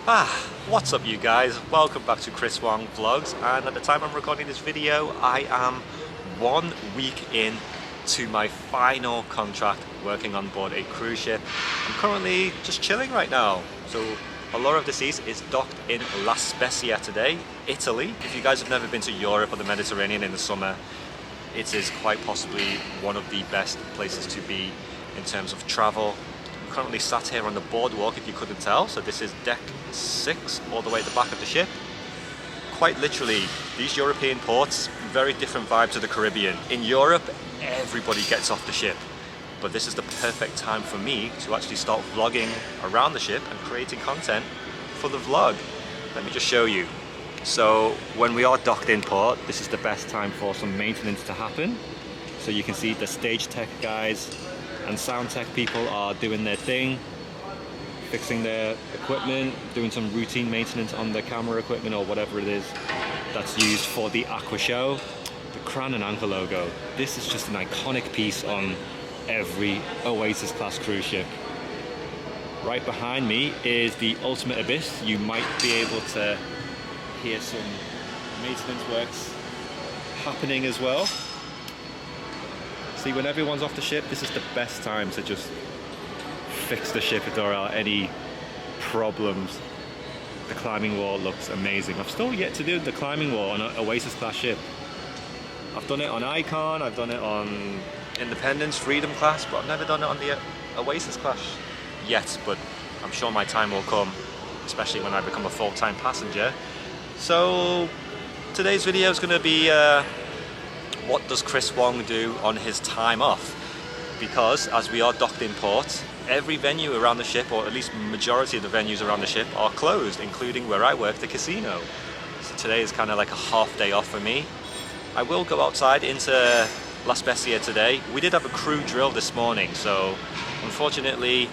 What's up you guys? Welcome back to Chris Wong Vlogs, and at the time I'm recording this video I am 1 week in to my final contract working on board a cruise ship. I'm currently just chilling right now. So Allure of the Seas is docked in La Spezia today, Italy. If you guys have never been to Europe or the Mediterranean in the summer, it is quite possibly one of the best places to be in terms of travel. I'm currently sat here on the boardwalk, if you couldn't tell. So this is deck 6 all the way at the back of the ship. Quite literally, these European ports, very different vibe to the Caribbean. In Europe, everybody gets off the ship, but this is the perfect time for me to actually start vlogging around the ship and creating content for the vlog. Let me just show you. So when we are docked in port, this is the best time for some maintenance to happen. So you can see the stage tech guys and sound tech people are doing their thing, fixing their equipment, doing some routine maintenance on the camera equipment or whatever it is that's used for the Aqua Show. The Crown and Anchor logo. This is just an iconic piece on every Oasis class cruise ship. Right behind me is the Ultimate Abyss. You might be able to hear some maintenance works happening as well. See, when everyone's off the ship, this is the best time to just fix the ship if there are any problems. The climbing wall looks amazing. I've still yet to do the climbing wall on an Oasis class ship. I've done it on Icon, I've done it on Independence, Freedom class, but I've never done it on the Oasis class yet, but I'm sure my time will come, especially when I become a full-time passenger. So today's video is going to be what does Chris Wong do on his time off? Because as we are docked in port, every venue around the ship, or at least majority of the venues around the ship, are closed, including where I work, the casino. So today is kind of like a half day off for me. I will go outside into La Spezia today. We did have a crew drill this morning, so unfortunately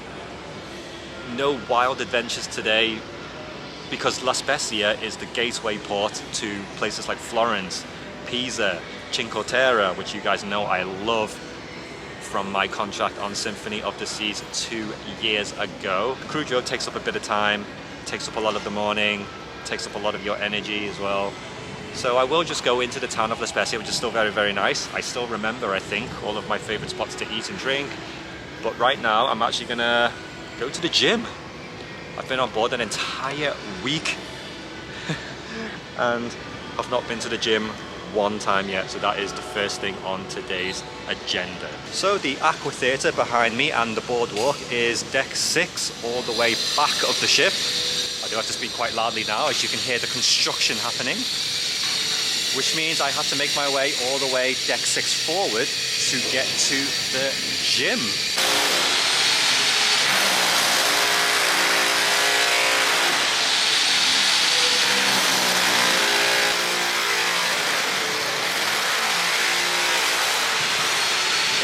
no wild adventures today, because La Spezia is the gateway port to places like Florence, Pisa, Cinque Terre, which you guys know I love from my contract on Symphony of the Seas 2 years ago. The crew drill takes up a bit of time, takes up a lot of the morning, takes up a lot of your energy as well. So I will just go into the town of La Spezia, which is still very, very nice. I still remember, I think, all of my favorite spots to eat and drink. But right now, I'm actually gonna go to the gym. I've been on board an entire week and I've not been to the gym one time yet, so that is the first thing on today's agenda. So the Aqua Theatre behind me and the boardwalk is deck 6 all the way back of the ship. I do have to speak quite loudly now, as you can hear the construction happening, which means I have to make my way all the way deck 6 forward to get to the gym.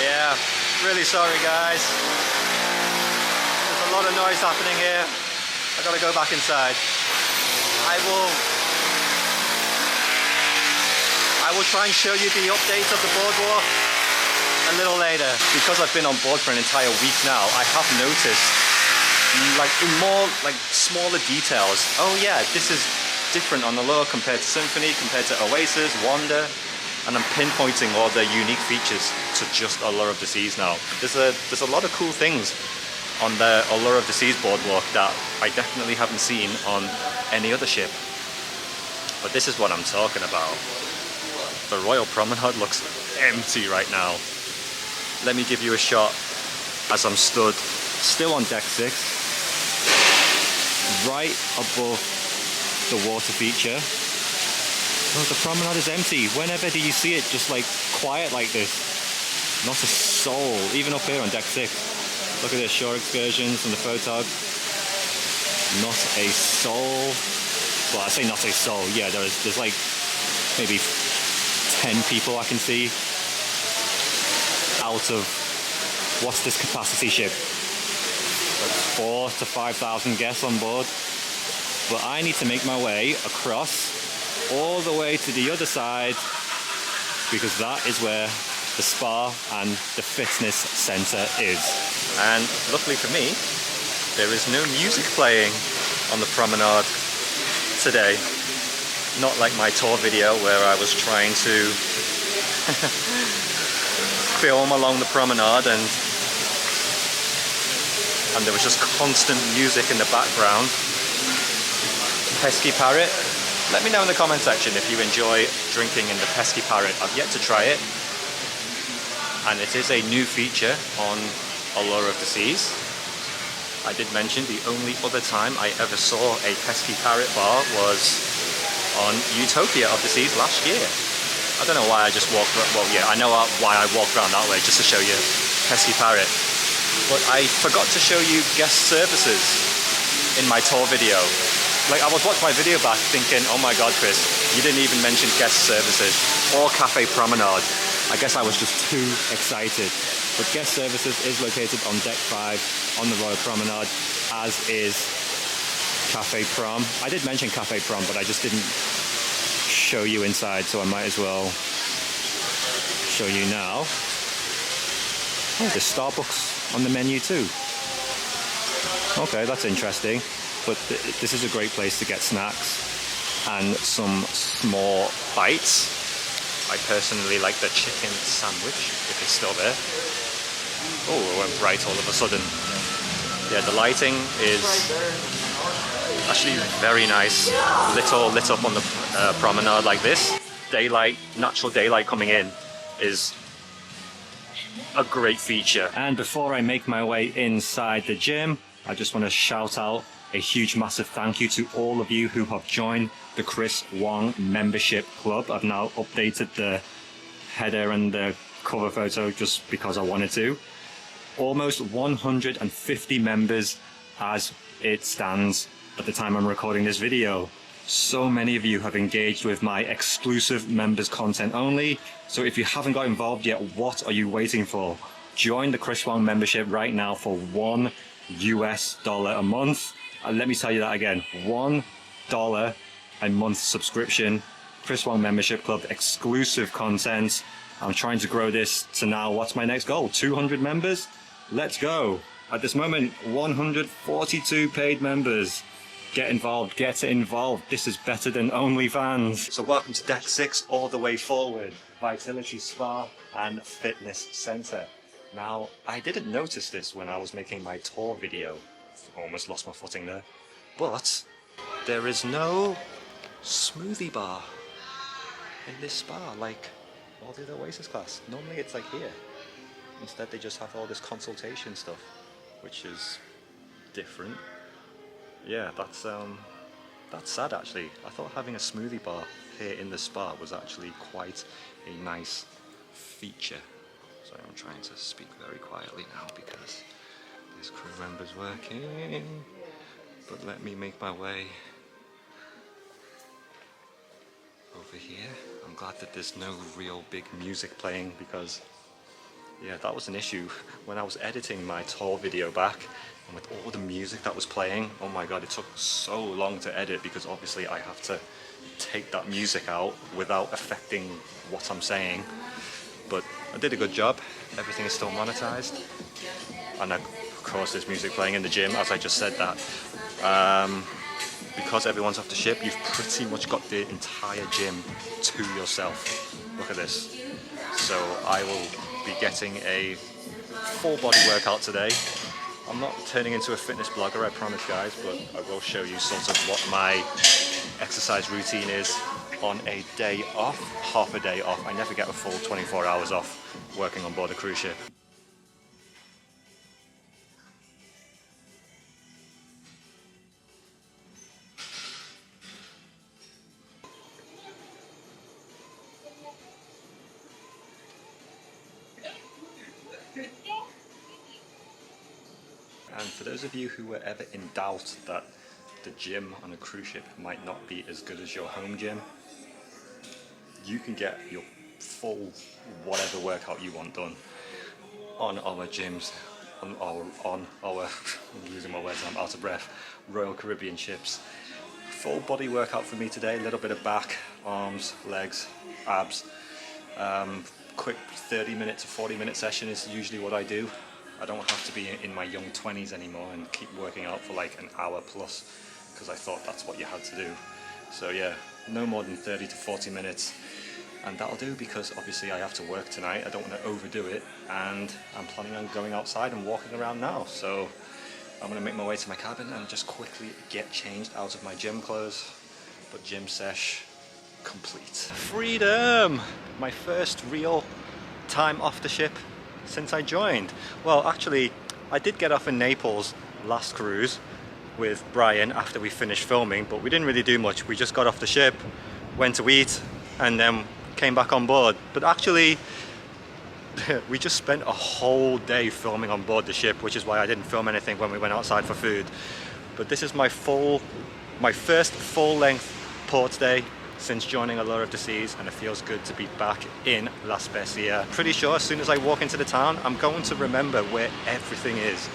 Yeah, really sorry guys. There's a lot of noise happening here. I gotta go back inside. I will try and show you the updates of the boardwalk a little later. Because I've been on board for an entire week now, I have noticed in more smaller details. Oh yeah, this is different on Allure compared to Symphony, compared to Oasis, Wonder. And I'm pinpointing all the unique features to just Allure of the Seas now. There's a lot of cool things on the Allure of the Seas boardwalk that I definitely haven't seen on any other ship. But this is what I'm talking about. The Royal Promenade looks empty right now. Let me give you a shot as I'm stood still on deck 6, right above the water feature. Oh, the promenade is empty. Whenever do you see it just like quiet like this? Not a soul, even up here on deck 6. Look at the shore excursions and the photog. Not a soul. Well, I say not a soul. Yeah, there's like maybe 10 people I can see out of, what's this capacity ship? Like 4,000 to 5,000 guests on board. But I need to make my way across all the way to the other side, because that is where the spa and the fitness center is. And luckily for me, there is no music playing. on the promenade today. Not like my tour video where I was trying to film along the promenade and there was just constant music in the background. Pesky Parrot. Let me know in the comment section if you enjoy drinking in the Pesky Parrot. I've yet to try it, and it is a new feature on Allure of the Seas. I did mention the only other time I ever saw a Pesky Parrot bar was on Utopia of the Seas last year. I don't know why I just walked, well yeah, I know why I walked around that way, just to show you Pesky Parrot. But I forgot to show you guest services in my tour video. Like, I was watching my video back thinking, oh my god Chris, you didn't even mention guest services or Cafe Promenade. I guess I was just too excited. But guest services is located on deck 5 on the Royal Promenade, as is Cafe Prom. I did mention Cafe Prom, but I just didn't show you inside, so I might as well show you now. Oh, there's Starbucks on the menu too. Okay, that's interesting. But this is a great place to get snacks and some small bites. I personally like the chicken sandwich, if it's still there. Oh, it went bright all of a sudden. Yeah, the lighting is actually very nice. Lit up on the promenade like this. Daylight, natural daylight coming in is a great feature. And before I make my way inside the gym, I just want to shout out a huge massive thank you to all of you who have joined the Chris Wong membership club. I've now updated the header and the cover photo just because I wanted to. Almost 150 members as it stands at the time I'm recording this video. So many of you have engaged with my exclusive members content only. So if you haven't got involved yet, what are you waiting for? Join the Chris Wong membership right now for $1 a month. And let me tell you that again, $1 a month subscription, Chris Wong Membership Club, exclusive content. I'm trying to grow this to now, what's my next goal? 200 members? Let's go. At this moment, 142 paid members. Get involved, get involved. This is better than OnlyFans. So welcome to deck 6, all the way forward. Vitality Spa and Fitness Center. Now, I didn't notice this when I was making my tour video. Almost lost my footing there. But there is no smoothie bar in this spa like all the other Oasis class. Normally it's like here. Instead they just have all this consultation stuff, which is different. Yeah, that's sad actually. I thought having a smoothie bar here in the spa was actually quite a nice feature. So I'm trying to speak very quietly now because this crew member's working, but let me make my way over here. I'm glad that there's no real big music playing because, yeah, that was an issue when I was editing my tour video back, and with all the music that was playing, oh my god, it took so long to edit because obviously I have to take that music out without affecting what I'm saying. But I did a good job. Everything is still monetized, and of course there's music playing in the gym, as I just said that. Because everyone's off the ship, you've pretty much got the entire gym to yourself. Look at this. So I will be getting a full body workout today. I'm not turning into a fitness blogger, I promise guys, but I will show you sort of what my exercise routine is on a day off, half a day off. I never get a full 24 hours off working on board a cruise ship. And for those of you who were ever in doubt that the gym on a cruise ship might not be as good as your home gym, you can get your full whatever workout you want done on our gyms, on our I'm losing my words, I'm out of breath, Royal Caribbean ships. Full body workout for me today, a little bit of back, arms, legs, abs. Quick 30-minute to 40-minute session is usually what I do. I don't have to be in my young 20s anymore and keep working out for like an hour plus, because I thought that's what you had to do. So yeah, no more than 30 to 40 minutes. And that'll do, because obviously I have to work tonight. I don't want to overdo it, and I'm planning on going outside and walking around now. So I'm going to make my way to my cabin and just quickly get changed out of my gym clothes. But gym sesh complete. Freedom! My first real time off the ship since I joined. Well, actually, I did get off in Naples last cruise with Brian after we finished filming, but we didn't really do much. We just got off the ship, went to eat, and then came back on board. But actually, we just spent a whole day filming on board the ship, which is why I didn't film anything when we went outside for food. But this is my first full-length port day since joining Allure of the Seas, and it feels good to be back in La Spezia. Pretty sure as soon as I walk into the town, I'm going to remember where everything is.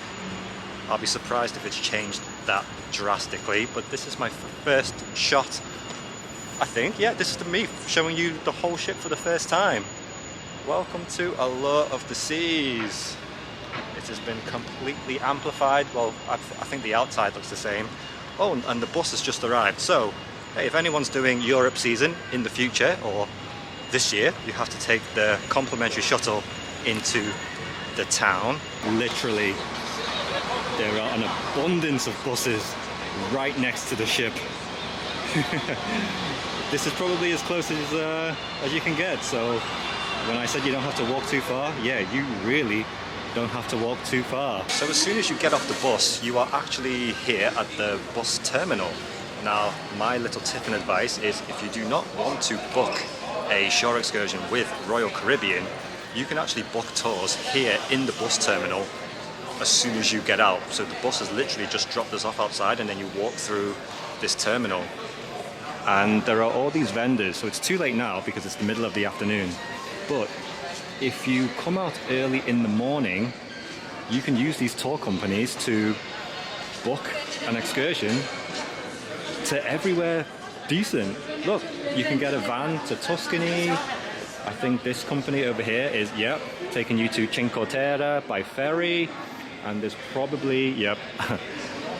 I'll be surprised if it's changed that drastically, but this is my first shot. I think, yeah, this is me showing you the whole ship for the first time. Welcome to Allure of the Seas. It has been completely amplified. Well, I think the outside looks the same. Oh, and the bus has just arrived. So, hey, if anyone's doing Europe season in the future, or this year, you have to take the complimentary shuttle into the town. Literally, there are an abundance of buses right next to the ship. This is probably as close as you can get. So when I said you don't have to walk too far, yeah, you really don't have to walk too far. So as soon as you get off the bus, you are actually here at the bus terminal. Now, my little tip and advice is, if you do not want to book a shore excursion with Royal Caribbean, you can actually book tours here in the bus terminal as soon as you get out. So the bus has literally just dropped us off outside, and then you walk through this terminal. And there are all these vendors, so it's too late now because it's the middle of the afternoon. But if you come out early in the morning, you can use these tour companies to book an excursion to everywhere decent. Look, you can get a van to Tuscany. I think this company over here is, yep, taking you to Cinque Terre by ferry. And there's probably, yep.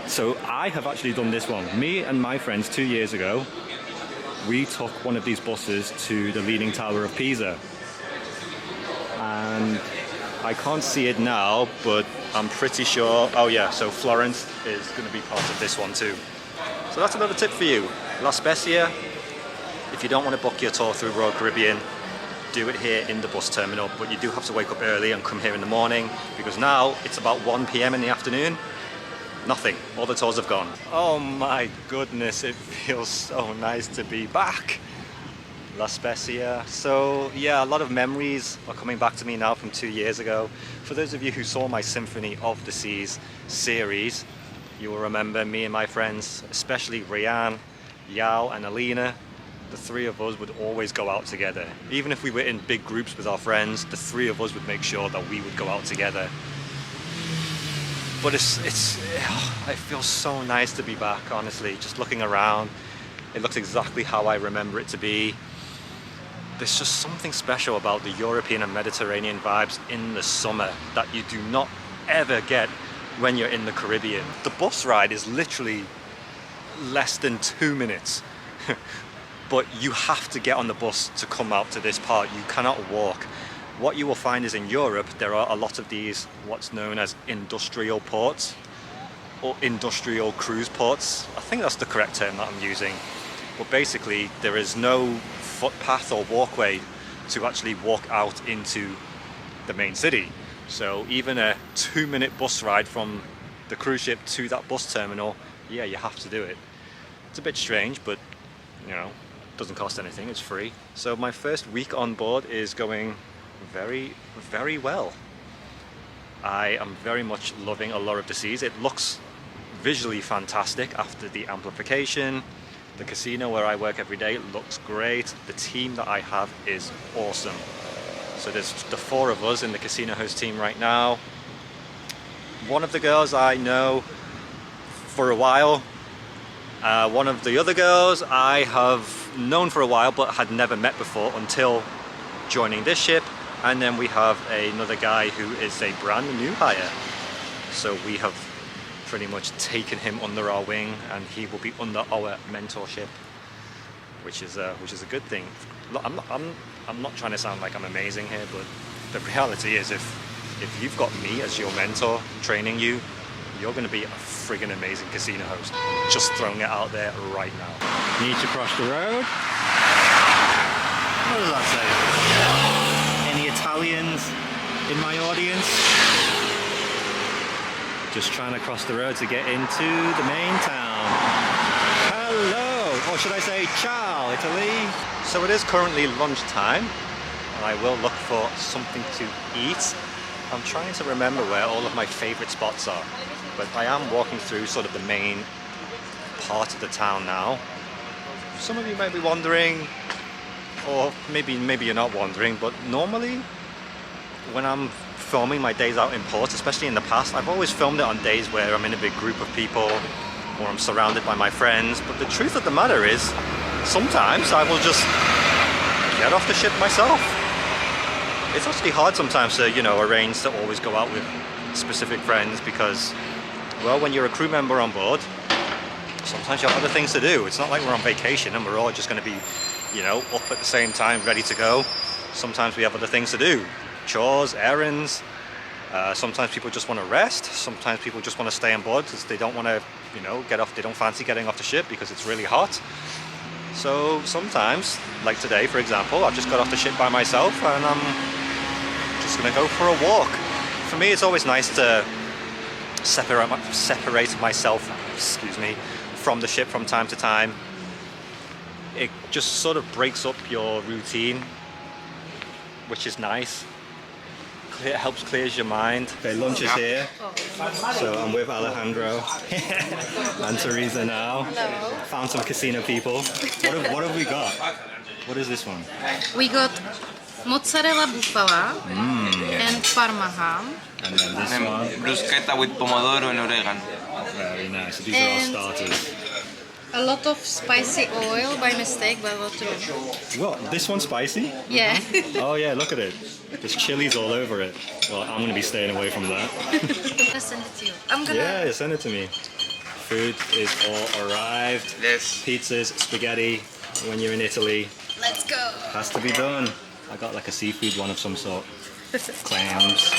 So I have actually done this one. Me and my friends 2 years ago, we took one of these buses to the Leaning Tower of Pisa. And I can't see it now, but I'm pretty sure, oh yeah, so Florence is going to be part of this one too. So that's another tip for you. La Spezia, if you don't want to book your tour through Royal Caribbean, do it here in the bus terminal, but you do have to wake up early and come here in the morning, because now it's about 1 p.m. in the afternoon. Nothing, all the tours have gone. Oh my goodness, it feels so nice to be back. La Spezia. So yeah, a lot of memories are coming back to me now from 2 years ago. For those of you who saw my Symphony of the Seas series, you will remember me and my friends, especially Rianne, Yao and Alina. The three of us would always go out together. Even if we were in big groups with our friends, the three of us would make sure that we would go out together. But it feels so nice to be back, honestly. Just looking around, it looks exactly how I remember it to be. There's just something special about the European and Mediterranean vibes in the summer that you do not ever get when you're in the Caribbean. The bus ride is literally less than 2 minutes. But you have to get on the bus to come out to this part. You cannot walk. What you will find is in Europe, there are a lot of these, what's known as industrial ports, or industrial cruise ports. I think that's the correct term that I'm using. But basically, there is no footpath or walkway to actually walk out into the main city. So even a 2-minute bus ride from the cruise ship to that bus terminal, yeah, you have to do it. It's a bit strange, but you know, doesn't cost anything, it's free. So my first week on board is going very, very well. I am very much loving Allure of the Seas. It looks visually fantastic after the amplification. The casino where I work every day looks great. The team that I have is awesome. So there's the 4 of us in the casino host team right now. One of the girls I know for a while. One of the other girls I have known for a while but had never met before until joining this ship. And then we have another guy who is a brand new hire. So we have pretty much taken him under our wing, and he will be under our mentorship, which is a good thing. Look, I'm not trying to sound like I'm amazing here, but the reality is, if you've got me as your mentor training you, you're going to be a friggin' amazing casino host. Just throwing it out there right now. Need to cross the road. What does that say? Any Italians in my audience? Just trying to cross the road to get into the main town. Hello, or should I say ciao, Italy? So it is currently lunchtime, and I will look for something to eat. I'm trying to remember where all of my favorite spots are, but I am walking through sort of the main part of the town now. Some of you might be wondering, or maybe you're not wondering, but normally when I'm filming my days out in port, especially in the past, I've always filmed it on days where I'm in a big group of people or I'm surrounded by my friends. But the truth of the matter is, sometimes I will just get off the ship myself. It's actually hard sometimes to, arrange to always go out with specific friends because, well, when you're a crew member on board, sometimes you have other things to do. It's not like we're on vacation and we're all just going to be, up at the same time, ready to go. Sometimes we have other things to do. Chores, errands. Sometimes people just want to rest. Sometimes people just want to stay on board because they don't want to, get off. They don't fancy getting off the ship because it's really hot. So sometimes, like today, for example, I've just got off the ship by myself and I'm just going to go for a walk. For me, it's always nice to separate myself, from the ship from time to time. It just sort of breaks up your routine, which is nice. It helps clears your mind. Okay, lunch is here. So I'm with Alejandro and Teresa now. Hello. Found some casino people. What have we got? What is this one? We got mozzarella bufala and parma ham. And then this one. Bruschetta with pomodoro and oregano. Very nice. These are all starters. A lot of spicy oil by mistake, but what to? What? This one's spicy? Yeah. Oh yeah, look at it. There's chilies all over it. Well, I'm gonna be staying away from that. I'll send it to you. I'm gonna. Yeah, send it to me. Food is all arrived. Yes. Pizzas, spaghetti. When you're in Italy, Let's go. has to be done. I got like a seafood one of some sort. Clams.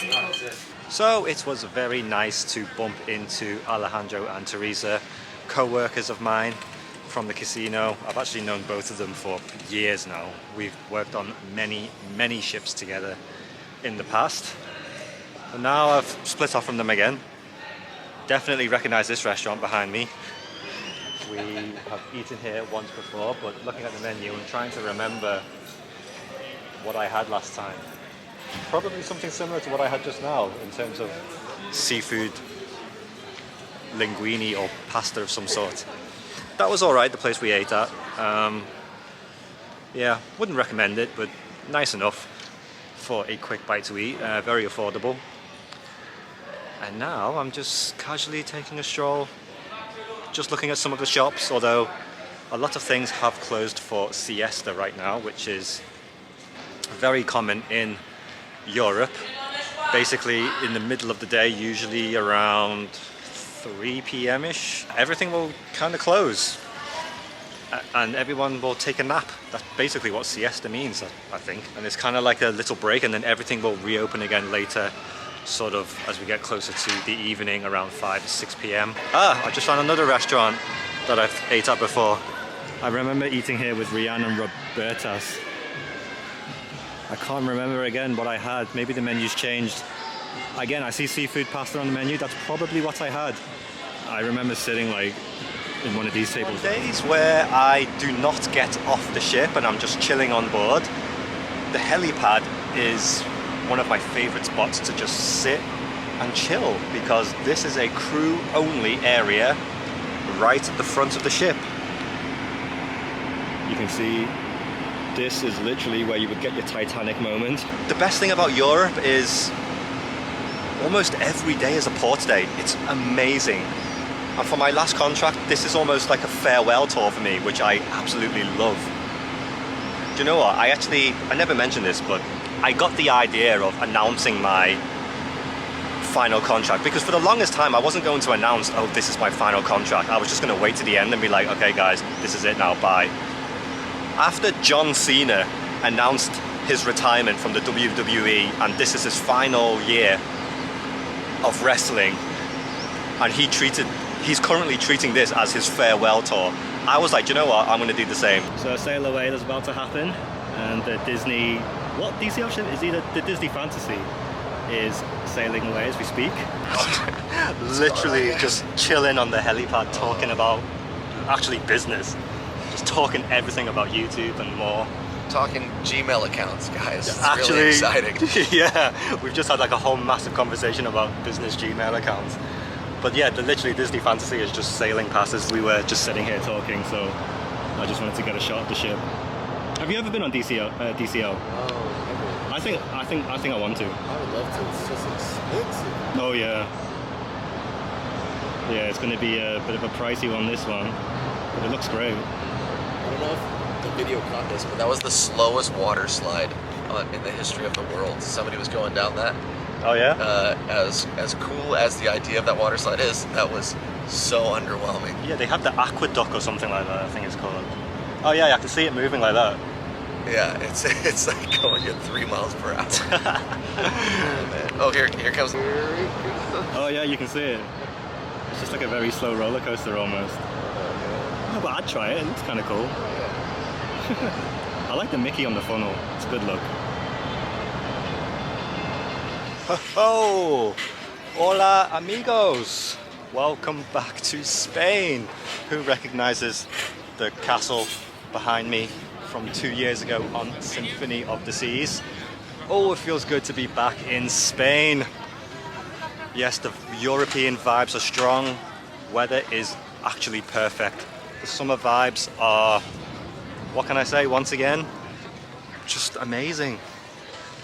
So it was very nice to bump into Alejandro and Teresa, co-workers of mine from the casino. I've actually known both of them for years now. We've worked on many ships together in the past. And now I've split off from them again. Definitely recognize this restaurant behind me. We have eaten here once before, but looking at the menu and trying to remember what I had last time. Probably something similar to what I had just now in terms of seafood, linguine or pasta of some sort. That was alright, the place we ate at. Yeah, wouldn't recommend it, but nice enough for a quick bite to eat, very affordable. And now I'm just casually taking a stroll, just looking at some of the shops, although a lot of things have closed for siesta right now, which is very common in Europe. Basically in the middle of the day, usually around 3 p.m.-ish, everything will kind of close and everyone will take a nap. That's basically what siesta means, I think. And it's kind of like a little break, and then everything will reopen again later, sort of as we get closer to the evening, around 5 to 6 p.m. I just found another restaurant that I've ate at before. I remember eating here with Rian and Robertas. I can't remember again what I had. Maybe the menu's changed. Again, I see seafood pasta on the menu. That's probably what I had. I remember sitting like in one of these tables. Days where I do not get off the ship and I'm just chilling on board, the helipad is one of my favorite spots to just sit and chill, because this is a crew-only area right at the front of the ship. You can see this is literally where you would get your Titanic moment. The best thing about Europe is almost every day is a port day. It's amazing. And for my last contract, this is almost like a farewell tour for me, which I absolutely love. Do you know what? I never mentioned this, but I got the idea of announcing my final contract, because for the longest time I wasn't going to announce, oh, this is my final contract. I was just going to wait to the end and be like, okay guys, this is it now, bye. After John Cena announced his retirement from the WWE and this is his final year of wrestling, and he's currently treating this as his farewell tour, I was like, you know what, I'm going to do the same. So Sail Away is about to happen, and the Disney, what DC option is either the Disney Fantasy is sailing away as we speak. Literally just chilling on the helipad talking about actually business, just talking everything about YouTube and more. Talking Gmail accounts, guys. It's Actually, really exciting. Yeah, we've just had like a whole massive conversation about business Gmail accounts. But yeah, literally Disney Fantasy is just sailing past us. We were just sitting here talking, so I just wanted to get a shot of the ship. Have you ever been on DCL? Oh, never. I think I want to. I would love to. It's just expensive. Oh yeah. Yeah, it's going to be a bit of a pricey one, this one, but it looks great. I don't know if the video caught this, but That was the slowest water slide in the history of the world. Somebody was going down that. Oh yeah? As cool as the idea of that water slide is, that was so underwhelming. Yeah, they have the aqueduct or something like that, I think it's called. Oh yeah, I can see it moving like that. Yeah, it's like going at 3 miles per hour. Oh, man. Oh, here comes. Oh yeah, you can see it. It's just like a very slow roller coaster almost. Oh, but I'd try it. It looks kind of cool. I like the Mickey on the funnel. It's a good look. Oh, hola amigos. Welcome back to Spain. Who recognizes the castle behind me from 2 years ago on Symphony of the Seas? Oh, it feels good to be back in Spain. Yes, the European vibes are strong. Weather is actually perfect. The summer vibes are, what can I say, once again, just amazing.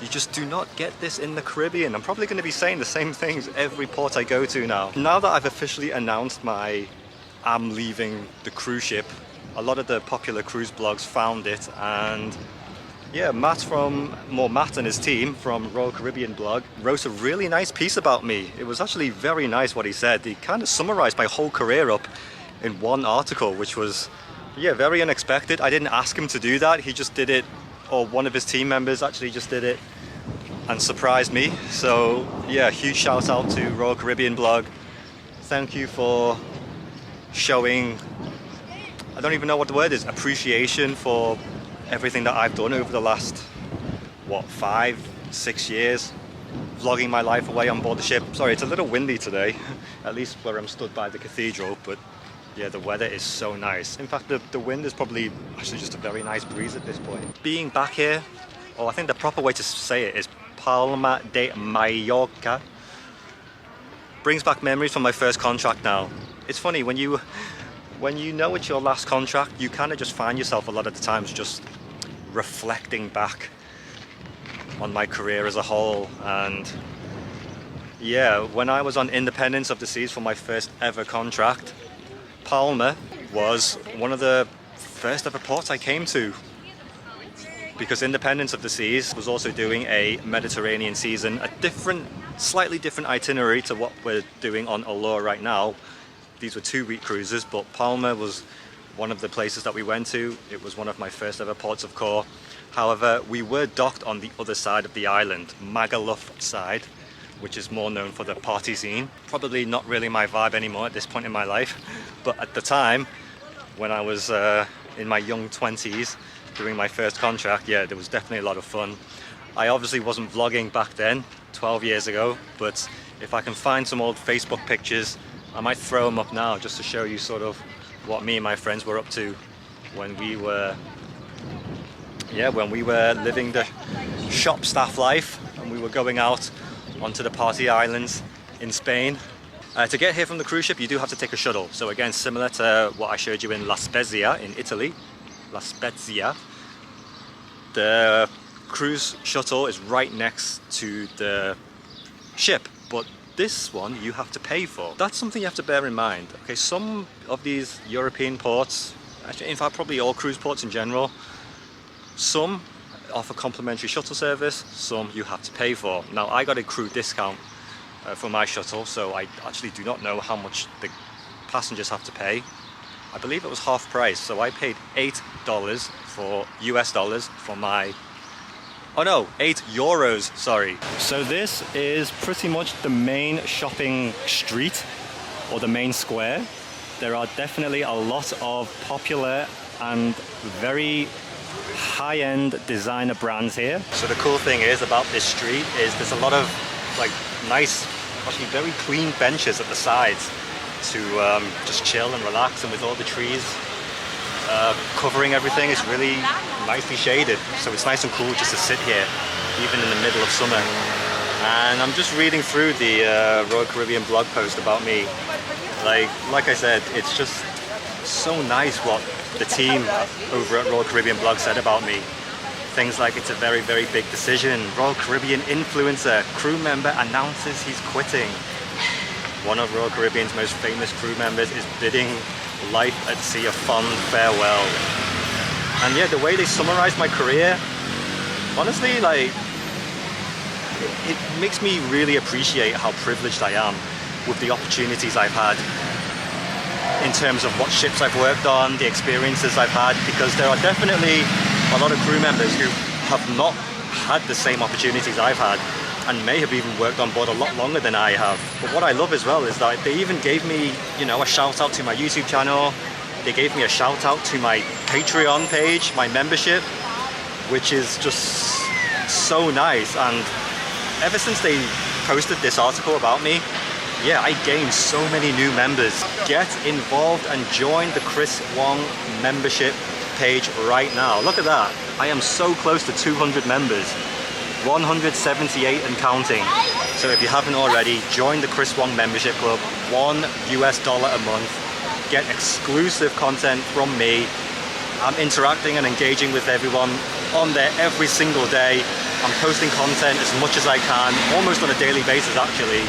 You just do not get this in the Caribbean. I'm probably going to be saying the same things every port I go to now. Now that I've officially announced I'm leaving the cruise ship, a lot of the popular cruise blogs found it, and yeah, Matt and his team from Royal Caribbean blog wrote a really nice piece about me. It was actually very nice what he said. He kind of summarized my whole career up in one article, which was, yeah, very unexpected. I didn't ask him to do that. He just did it, or one of his team members actually just did it and surprised me. So yeah, huge shout out to Royal Caribbean blog. Thank you for showing, I don't even know what the word is, appreciation for everything that I've done over the last, what, 5-6 years, vlogging my life away on board the ship. Sorry, it's a little windy today, at least where I'm stood by the cathedral, but yeah, the weather is so nice. In fact, the wind is probably actually just a very nice breeze at this point. Being back here, or I think the proper way to say it is Palma de Mallorca, brings back memories from my first contract now. It's funny, when you know it's your last contract, you kind of just find yourself a lot of the times just reflecting back on my career as a whole. And yeah, when I was on Independence of the Seas for my first ever contract, Palma was one of the first ever ports I came to, because Independence of the Seas was also doing a Mediterranean season, a slightly different itinerary to what we're doing on Allure right now. These were 2-week cruises, but Palma was one of the places that we went to. It was one of my first ever ports of call. However, we were docked on the other side of the island, Magaluf side, which is more known for the party scene. Probably not really my vibe anymore at this point in my life, but at the time, when I was in my young 20s, doing my first contract, yeah, there was definitely a lot of fun. I obviously wasn't vlogging back then, 12 years ago, but if I can find some old Facebook pictures, I might throw them up now just to show you sort of what me and my friends were up to when we were living the shop staff life and we were going out onto the party islands in Spain. To get here from the cruise ship, you do have to take a shuttle. So again, similar to what I showed you in La Spezia in Italy, La Spezia, the cruise shuttle is right next to the ship, but this one you have to pay for. That's something you have to bear in mind. Okay, some of these European ports, actually, in fact probably all cruise ports in general, some offer complimentary shuttle service, some you have to pay for. Now I got a crew discount, for my shuttle, so I actually do not know how much the passengers have to pay. I believe it was half price, so I paid $8 for US dollars for my, oh no, €8, sorry. So this is pretty much the main shopping street, or the main square. There are definitely a lot of popular and very high-end designer brands here. So the cool thing is about this street is there's a lot of like nice, actually very clean benches at the sides to just chill and relax, and with all the trees covering everything, it's really nicely shaded, so it's nice and cool just to sit here even in the middle of summer. And I'm just reading through the Royal Caribbean blog post about me. Like I said, it's just so nice what the team over at Royal Caribbean blog said about me. Things like, it's a very, very big decision. Royal Caribbean influencer, crew member announces he's quitting. One of Royal Caribbean's most famous crew members is bidding life at sea a fond farewell. And yeah, the way they summarized my career, honestly, like, it makes me really appreciate how privileged I am with the opportunities I've had in terms of what ships I've worked on, the experiences I've had, because there are definitely a lot of crew members who have not had the same opportunities I've had and may have even worked on board a lot longer than I have. But what I love as well is that they even gave me, you know, a shout out to my YouTube channel. They gave me a shout out to my Patreon page, my membership, which is just so nice. And ever since they posted this article about me, yeah, I gained so many new members. Get involved and join the Chris Wong membership page right now. Look at that. I am so close to 200 members. 178 and counting. So if you haven't already, join the Chris Wong membership club. $1 a month. Get exclusive content from me. I'm interacting and engaging with everyone on there every single day. I'm posting content as much as I can, almost on a daily basis actually.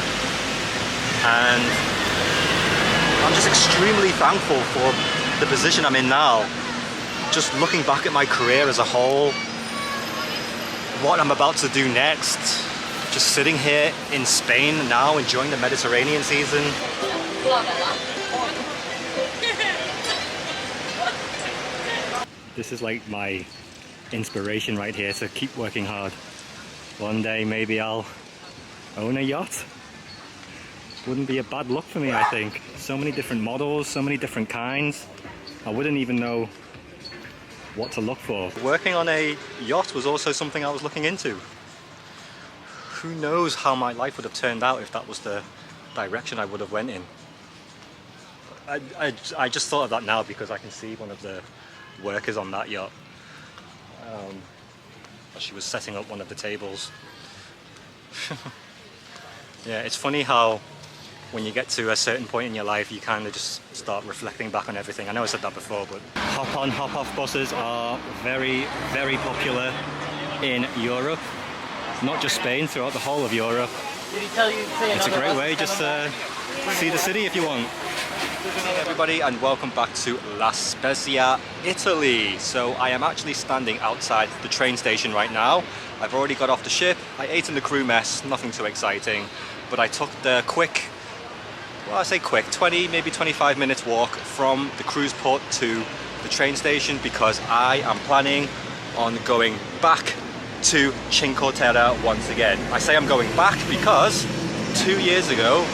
And I'm just extremely thankful for the position I'm in now. Just looking back at my career as a whole, what I'm about to do next, just sitting here in Spain now, enjoying the Mediterranean season. This is like my inspiration right here, so keep working hard. One day maybe I'll own a yacht. Wouldn't be a bad look for me, I think. So many different models, so many different kinds. I wouldn't even know what to look for. Working on a yacht was also something I was looking into. Who knows how my life would have turned out if that was the direction I would have went in. I just thought of that now because I can see one of the workers on that yacht. She was setting up one of the tables. Yeah, it's funny how when you get to a certain point in your life, you kind of just start reflecting back on everything. I know I said that before, but hop-on, hop-off buses are very, very popular in Europe. Not just Spain, throughout the whole of Europe. It's a great way just to see the city if you want. Hey everybody, and welcome back to La Spezia, Italy. So I am actually standing outside the train station right now. I've already got off the ship. I ate in the crew mess, nothing too exciting, but I took the quick, well I say quick, 20, maybe 25 minutes walk from the cruise port to the train station because I am planning on going back to Cinque Terre once again. I say I'm going back because 2 years ago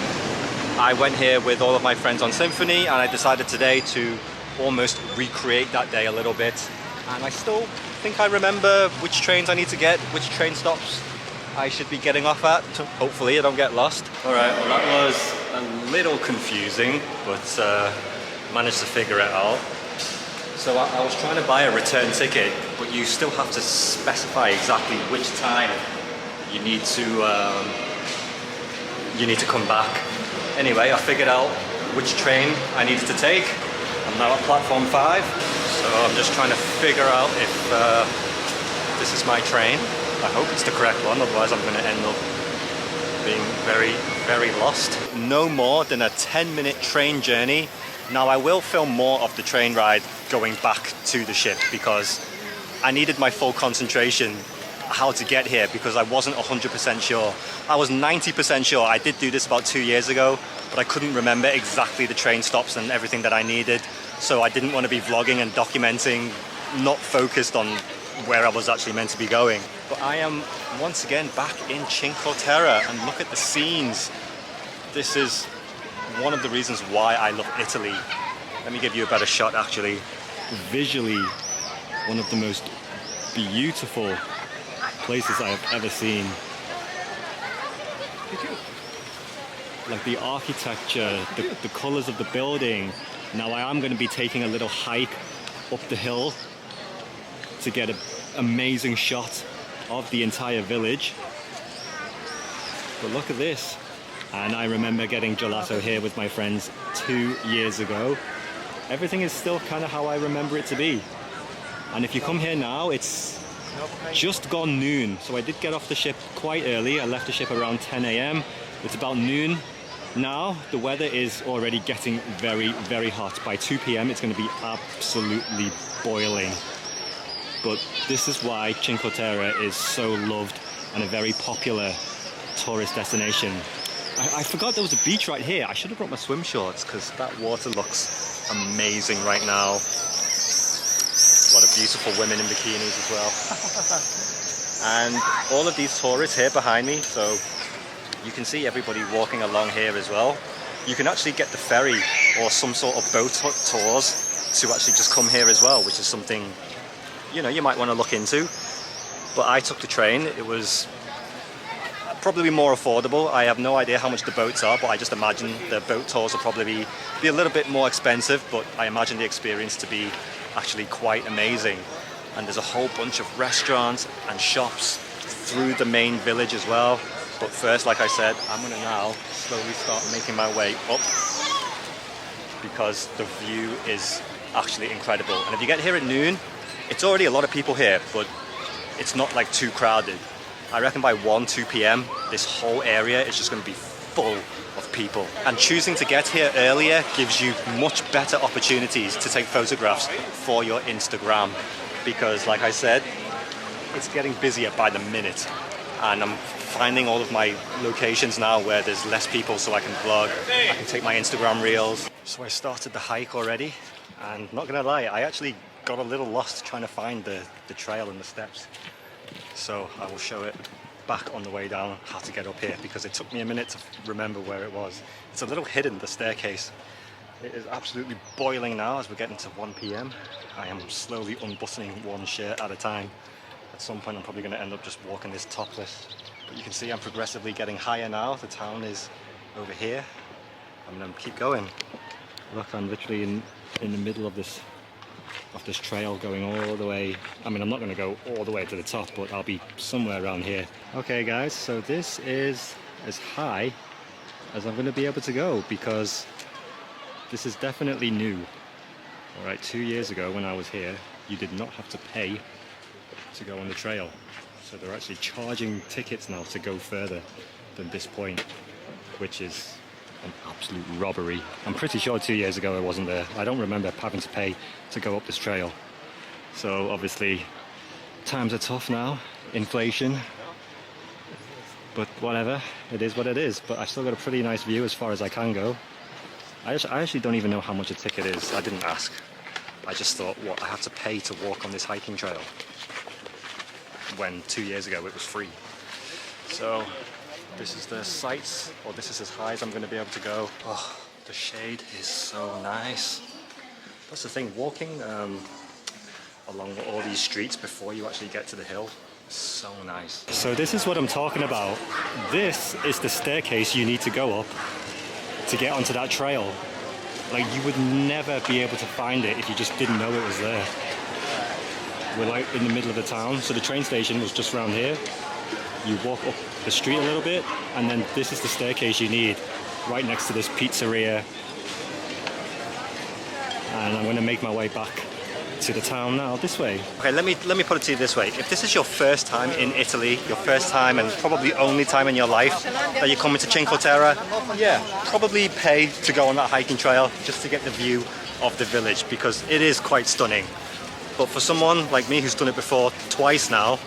I went here with all of my friends on Symphony, and I decided today to almost recreate that day a little bit. And I still think I remember which trains I need to get, which train stops I should be getting off at. Hopefully I don't get lost. Alright, well that was a little confusing, but managed to figure it out. So I was trying to buy a return ticket, but you still have to specify exactly which time you need to come back. Anyway, I figured out which train I needed to take. I'm now at platform 5, so I'm just trying to figure out if this is my train. I hope it's the correct one, otherwise I'm going to end up being very, very lost. No more than a 10-minute train journey. Now I will film more of the train ride going back to the ship because I needed my full concentration how to get here because I wasn't 100% sure. I was 90% sure. I did do this about 2 years ago, but I couldn't remember exactly the train stops and everything that I needed. So I didn't want to be vlogging and documenting, not focused on where I was actually meant to be going. But I am once again back in Cinque Terre, and look at the scenes. This is one of the reasons why I love Italy. Let me give you a better shot actually. Visually, one of the most beautiful places I have ever seen. Like the architecture, the colors of the building. Now I am going to be taking a little hike up the hill to get an amazing shot of the entire village. But look at this. And I remember getting gelato here with my friends 2 years ago. Everything is still kind of how I remember it to be. And if you come here now, it's just gone noon. So I did get off the ship quite early. I left the ship around 10 a.m. It's about noon now. The weather is already getting very, very hot. By 2 p.m. it's going to be absolutely boiling. But this is why Cinque Terre is so loved and a very popular tourist destination. I forgot there was a beach right here. I should have brought my swim shorts because that water looks amazing right now. A lot of beautiful women in bikinis as well. And all of these tourists here behind me, so you can see everybody walking along here as well. You can actually get the ferry or some sort of boat tours to actually just come here as well, which is something, you know, you might want to look into. But I took the train. It was probably more affordable. I have no idea how much the boats are, but I just imagine the boat tours will probably be a little bit more expensive, but I imagine the experience to be actually quite amazing. And there's a whole bunch of restaurants and shops through the main village as well. But first, like I said, I'm going to now slowly start making my way up because the view is actually incredible. And if you get here at noon, it's already a lot of people here, but it's not like too crowded. I reckon by 1-2 p.m. this whole area is just going to be full of people. And choosing to get here earlier gives you much better opportunities to take photographs for your Instagram. Because like I said, it's getting busier by the minute. And I'm finding all of my locations now where there's less people so I can vlog, I can take my Instagram reels. So I started the hike already, and not gonna lie, I actually got a little lost trying to find the trail and the steps. So I will show it back on the way down how to get up here because it took me a minute to remember where it was. It's a little hidden, the staircase. It is absolutely boiling now as we're getting to 1 p.m. I am slowly unbuttoning one shirt at a time. At some point I'm probably going to end up just walking this topless. But you can see I'm progressively getting higher now. The town is over here. I'm going to keep going. Look, I'm literally in the middle of this trail going all the way. I mean, I'm not going to go all the way to the top, but I'll be somewhere around here. Okay guys, so this is as high as I'm going to be able to go because this is definitely new. All right, 2 years ago when I was here, you did not have to pay to go on the trail. So they're actually charging tickets now to go further than this point, which is an absolute robbery. I'm pretty sure 2 years ago I wasn't there. I don't remember having to pay to go up this trail. So obviously times are tough now, inflation, but whatever, it is what it is. But I still got a pretty nice view as far as I can go. I actually don't even know how much a ticket is. I didn't ask. I just thought, what, I have to pay to walk on this hiking trail? When 2 years ago it was free. So this is the sights, or this is as high as I'm going to be able to go. Oh, the shade is so nice. That's the thing, walking along all these streets before you actually get to the hill, so nice. So this is what I'm talking about. This is the staircase you need to go up to get onto that trail. Like, you would never be able to find it if you just didn't know it was there. We're like in the middle of the town, so the train station was just around here. You walk up the street a little bit, and then this is the staircase you need, right next to this pizzeria. And I'm going to make my way back to the town now, this way. Okay, let me put it to you this way. If this is your first time in Italy, your first time and probably only time in your life that you're coming to Cinque Terre, yeah, probably pay to go on that hiking trail just to get the view of the village, because it is quite stunning. But for someone like me who's done it before twice now,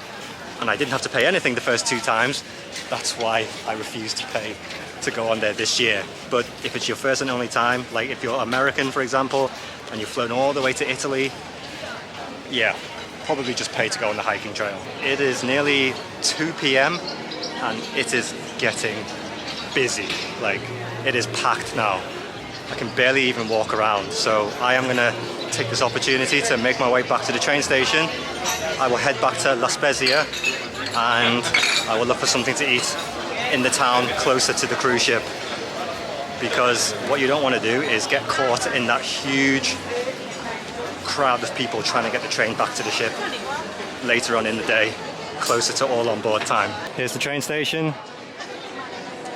and I didn't have to pay anything the first 2 times. That's why I refused to pay to go on there this year. But if it's your first and only time, like if you're American, for example, and you've flown all the way to Italy, yeah, probably just pay to go on the hiking trail. It is nearly 2 p.m. and it is getting busy. Like, it is packed now. I can barely even walk around. So I am gonna take this opportunity to make my way back to the train station. I will head back to La Spezia and I will look for something to eat in the town closer to the cruise ship, because what you don't want to do is get caught in that huge crowd of people trying to get the train back to the ship later on in the day, closer to all on board time. Here's the train station.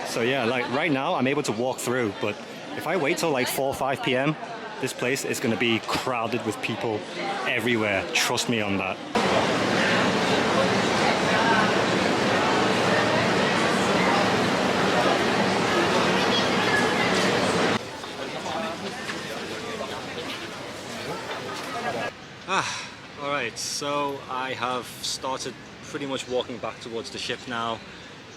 So yeah, like right now I'm able to walk through, but if I wait till like 4 or 5 p.m, this place is going to be crowded with people everywhere. Trust me on that. Alright, so I have started pretty much walking back towards the ship now.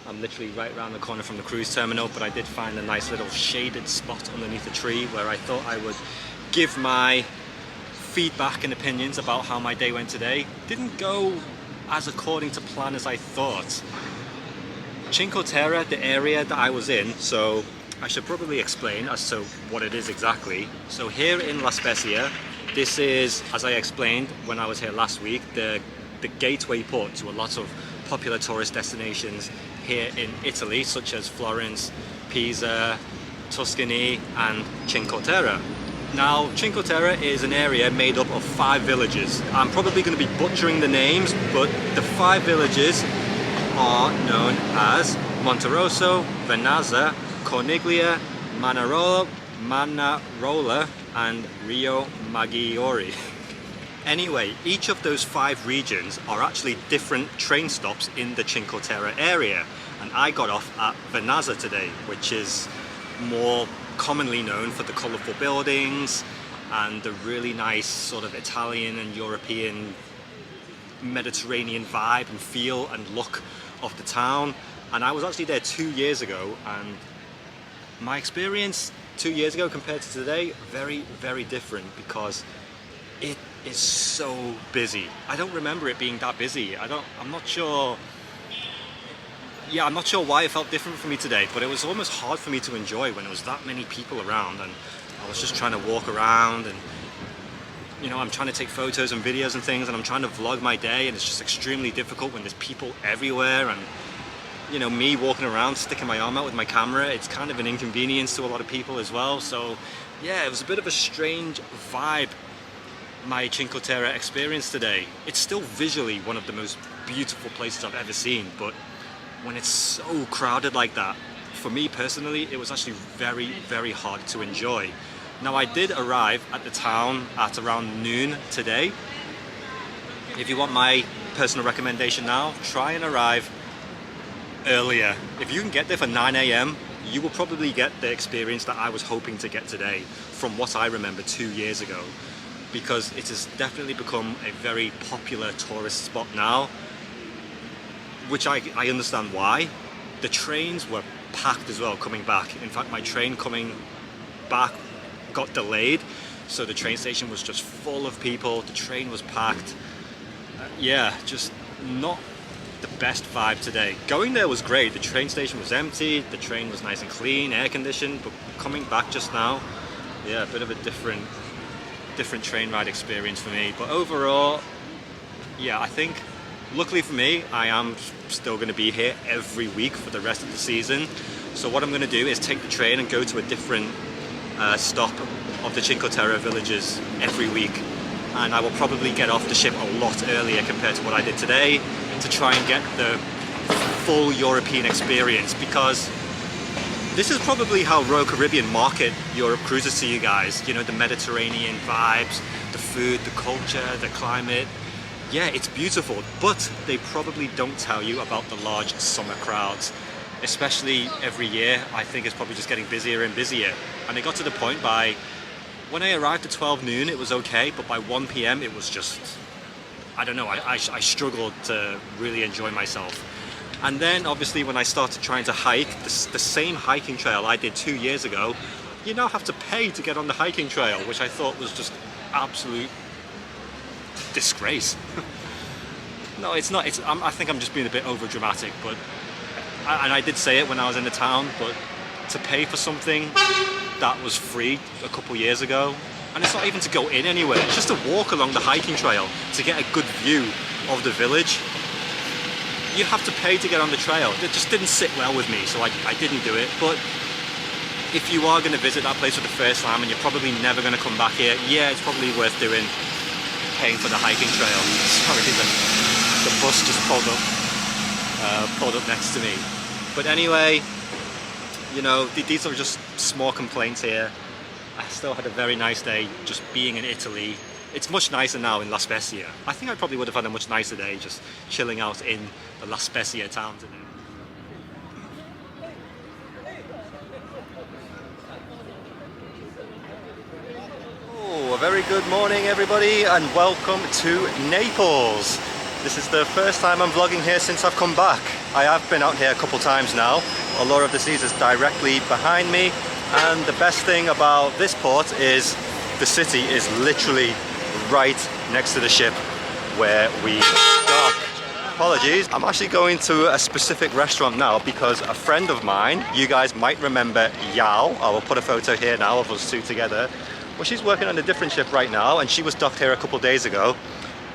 I'm literally right around the corner from the cruise terminal, but I did find a nice little shaded spot underneath a tree where I thought I would give my feedback and opinions about how my day went today. Didn't go as according to plan as I thought. Cinque Terre, the area that I was in, so I should probably explain as to what it is exactly. So here in La Spezia, this is, as I explained when I was here last week, the gateway port to a lot of popular tourist destinations here in Italy, such as Florence, Pisa, Tuscany and Cinque Terre. Now, Cinque Terre is an area made up of 5 villages. I'm probably going to be butchering the names, but the 5 villages are known as Monterosso, Vernazza, Corniglia, Manarola, and Rio Maggiore. Anyway, each of those 5 regions are actually different train stops in the Cinque Terre area, and I got off at Vernazza today, which is more commonly known for the colourful buildings and the really nice sort of Italian and European Mediterranean vibe and feel and look of the town. And I was actually there 2 years ago, and my experience 2 years ago compared to today, very, very different, because it is so busy. I don't remember it being that busy. I'm not sure why it felt different for me today, but it was almost hard for me to enjoy when there was that many people around, and I was just trying to walk around, and you know, I'm trying to take photos and videos and things, and I'm trying to vlog my day, and it's just extremely difficult when there's people everywhere, and you know, me walking around sticking my arm out with my camera, it's kind of an inconvenience to a lot of people as well. So yeah, it was a bit of a strange vibe, my Cinque Terre experience today. It's still visually one of the most beautiful places I've ever seen, but when it's so crowded like that, for me personally, it was actually very, very hard to enjoy. Now, I did arrive at the town at around noon today. If you want my personal recommendation now, try and arrive earlier. If you can get there for 9 a.m, you will probably get the experience that I was hoping to get today from what I remember 2 years ago, because it has definitely become a very popular tourist spot now, which I understand why. The trains were packed as well coming back. In fact, my train coming back got delayed, so the train station was just full of people. The train was packed. Yeah, just not the best vibe today. Going there was great. The train station was empty, the train was nice and clean, air conditioned, but coming back just now, yeah, a bit of a different train ride experience for me. But overall, yeah, I think luckily for me, I am still going to be here every week for the rest of the season. So what I'm going to do is take the train and go to a different stop of the Cinque Terre villages every week, and I will probably get off the ship a lot earlier compared to what I did today, to try and get the full European experience, because this is probably how Royal Caribbean market Europe cruises to you guys. You know, the Mediterranean vibes, the food, the culture, the climate. Yeah, it's beautiful, but they probably don't tell you about the large summer crowds, especially every year. I think it's probably just getting busier and busier. And it got to the point when I arrived at 12 noon, it was okay, but by 1 p.m, it was just I don't know, I struggled to really enjoy myself. And then obviously when I started trying to hike, the same hiking trail I did 2 years ago, you now have to pay to get on the hiking trail, which I thought was just absolute disgrace. No, it's not. I think I'm just being a bit over dramatic, but and I did say it when I was in the town, but to pay for something that was free a couple years ago, and it's not even to go in anywhere, it's just to walk along the hiking trail to get a good view of the village. You have to pay to get on the trail. It just didn't sit well with me, so I didn't do it. But if you are going to visit that place for the first time and you're probably never going to come back here, yeah, it's probably worth doing, paying for the hiking trail. Sorry, the bus just pulled up next to me. But anyway, you know, these are just small complaints here. I still had a very nice day just being in Italy. It's much nicer now in La Spezia. I think I probably would have had a much nicer day just chilling out in the La Spezia town today. Oh, a very good morning everybody and welcome to Naples. This is the first time I'm vlogging here since I've come back. I have been out here a couple times now. Allure of the Seas is directly behind me, and the best thing about this port is the city is literally right next to the ship where we dock. Apologies, I'm actually going to a specific restaurant now because a friend of mine, you guys might remember Yao, I will put a photo here now of us two together. Well, she's working on a different ship right now and she was docked here a couple days ago,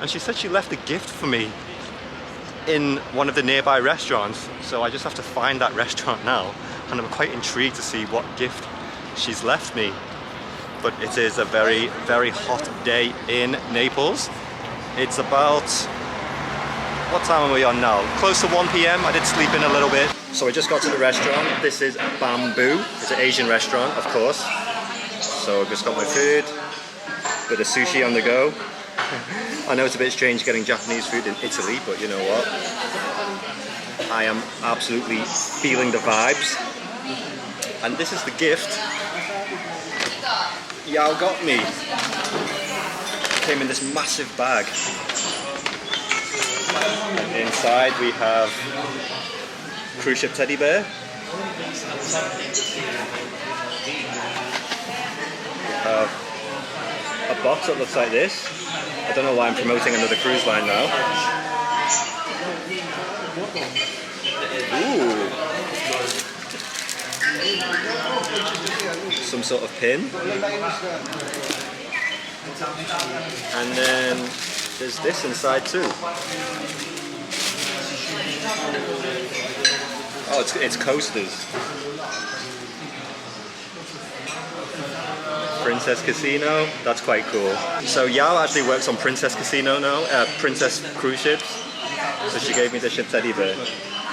and she said she left a gift for me in one of the nearby restaurants, so I just have to find that restaurant now, and I'm quite intrigued to see what gift she's left me. But it is a very, very hot day in Naples. It's about, what time are we on now? Close to 1 p.m. I did sleep in a little bit. So I just got to the restaurant. This is Bamboo. It's an Asian restaurant, of course. So I've just got my food, bit of sushi on the go. I know it's a bit strange getting Japanese food in Italy, but you know what? I am absolutely feeling the vibes. And this is the gift Yao got me. Came in this massive bag. And inside we have cruise ship teddy bear. We have a box that looks like this. I don't know why I'm promoting another cruise line now. Ooh. Some sort of pin. And then there's this inside too. Oh, it's coasters. Princess Casino, that's quite cool. So Yao actually works on Princess Casino now, Princess cruise ships. So she gave me the ship teddy bear.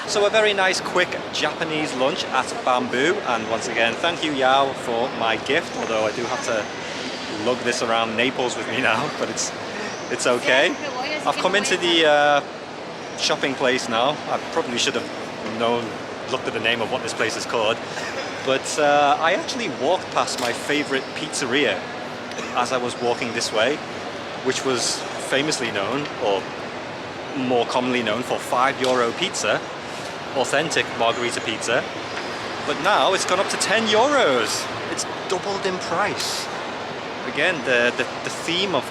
So a very nice quick Japanese lunch at Bamboo, and once again thank you Yao for my gift, although I do have to lug this around Naples with me now, but it's okay. I've come into the shopping place now. I probably should have looked at the name of what this place is called, but I actually walked past my favorite pizzeria as I was walking this way, which was famously known, or more commonly known, for €5 pizza, authentic margarita pizza, but now it's gone up to €10. It's doubled in price. Again, the theme of,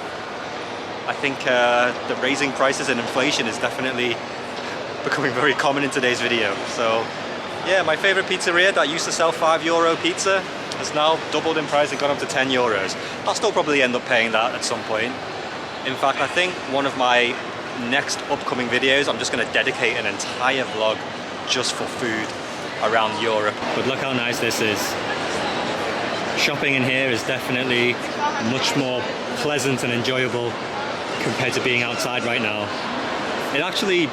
I think, the raising prices and inflation is definitely becoming very common in today's video. So yeah, my favorite pizzeria that used to sell €5 pizza has now doubled in price and gone up to €10. I'll still probably end up paying that at some point. In fact, I think one of my next upcoming videos, I'm just going to dedicate an entire vlog just for food around Europe. But look how nice this is. Shopping in here is definitely much more pleasant and enjoyable compared to being outside right now. It actually,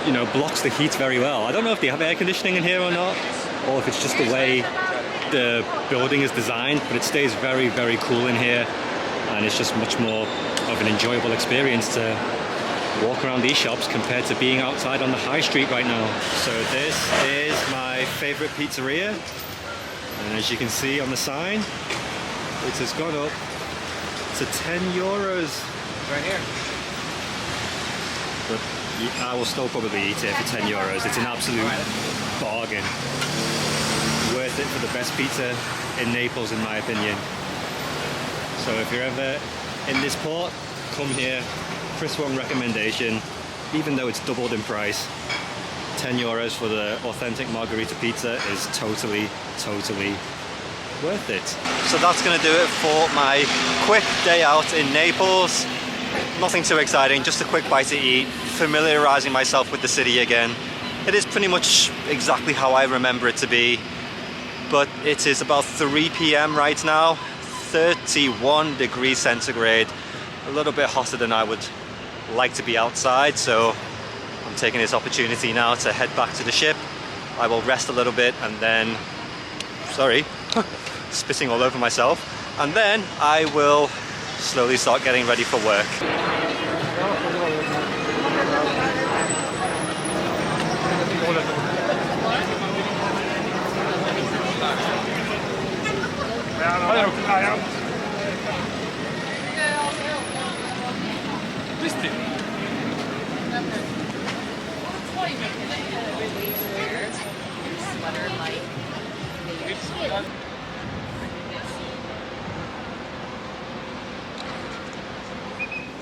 you know, blocks the heat very well. I don't know if they have air conditioning in here or not, or if it's just the way the building is designed, but it stays very, very cool in here, and it's just much more of an enjoyable experience to walk around these shops compared to being outside on the high street right now. So this is my favorite pizzeria, and as you can see on the sign, it has gone up to €10 right here. but I will still probably eat it for 10 euros. It's an absolute bargain. Worth it for the best pizza in Naples, in my opinion. So if you're ever in this port, come here. Chris Wong recommendation, even though it's doubled in price. 10 euros for the authentic margarita pizza is totally worth it. So that's going to do it for my quick day out in Naples. Nothing too exciting, just a quick bite to eat, familiarizing myself with the city again. It is pretty much exactly how I remember it to be, but it is about 3 p.m. right now, 31 degrees centigrade, a little bit hotter than I would like to be outside, so I'm taking this opportunity now to head back to the ship. I will rest a little bit and then, sorry, spitting all over myself, and then I will slowly start getting ready for work.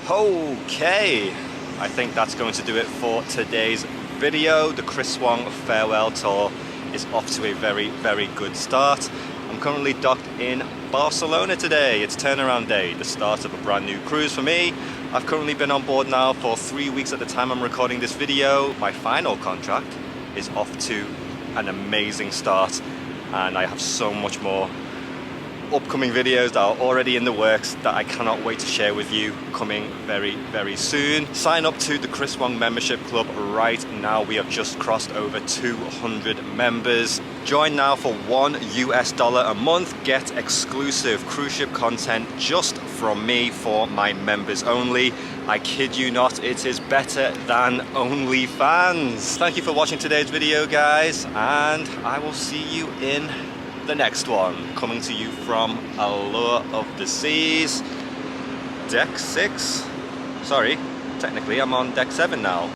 Okay, I think that's going to do it for today's video. The Chris Wong farewell tour is off to a very good start. I'm currently docked in Barcelona today. It's turnaround day, the start of a brand new cruise for me. I've currently been on board now for 3 weeks at the time I'm recording this video. My final contract is off to an amazing start, and I have so much more upcoming videos that are already in the works that I cannot wait to share with you, coming very soon. Sign up to the Chris Wong membership club right now. We have just crossed over 200 members. Join now for $1 a month. Get exclusive cruise ship content just from me for my members only. I kid you not, it is better than OnlyFans. Thank you for watching today's video, guys, and I will see you in the next one, coming to you from Allure of the Seas, Deck 6. Sorry, technically I'm on Deck 7 now.